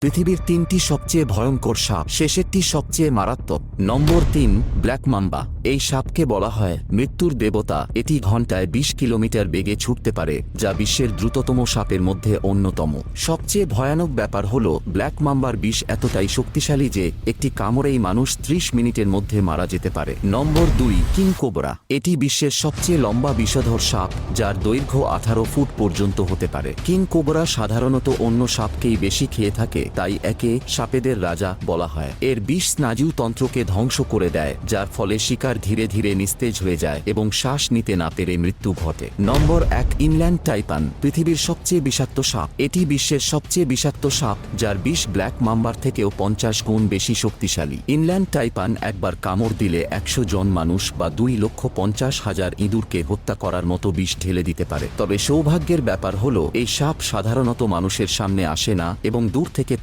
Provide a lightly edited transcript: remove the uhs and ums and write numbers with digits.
পৃথিবীর 3টি সবচেয়ে ভয়ঙ্কর সাপ, শেষেরটি সবচেয়ে মারাত্মক। নম্বর 3, ব্ল্যাক মাম্বা। এই সাপকে বলা হয় মৃত্যুর দেবতা। এটি ঘন্টায় 20 কিলোমিটার বেগে ছুটতে পারে, যা বিশ্বের দ্রুততম সাপের মধ্যে অন্যতম। সবচেয়ে ভয়ানক ব্যাপার হল ব্ল্যাক মাম্বার বিষ এতটাই শক্তিশালী যে একটি কামড়েই মানুষ 30 মিনিটের মধ্যে মারা যেতে পারে। নম্বর 2, কিং কোবরা। এটি বিশ্বের সবচেয়ে লম্বা বিষধর সাপ, যার দৈর্ঘ্য 18 ফুট পর্যন্ত হতে পারে। কিং কোবরা সাধারণত অন্য সাপকেই বেশি খেয়ে থাকে, তাই একে সাপেদের রাজা বলা হয়। এর বিষ স্নায়ুতন্ত্রকে ধ্বংস করে দেয়, যার ফলে শিকার ধীরে ধীরে নিস্তেজ হয়ে যায় এবং শ্বাস নিতে না পেরে মৃত্যু ঘটে। নম্বর 1, ইনল্যান্ড টাইপান। পৃথিবীর সবচেয়ে বিষাক্ত সাপ। এটি বিশ্বের সবচেয়ে বিষাক্ত সাপ, যার বিষ ব্ল্যাক মাম্বার থেকেও 50 গুণ বেশি শক্তিশালী। ইনল্যান্ড টাইপান একবার কামড় দিলে 100 জন মানুষ বা 2,50,000 ইঁদুরকে হত্যা করার মতো বিষ ঢেলে দিতে পারে। তবে সৌভাগ্যের ব্যাপার হলো এই সাপ সাধারণত মানুষের সামনে আসে না এবং দূর থেকে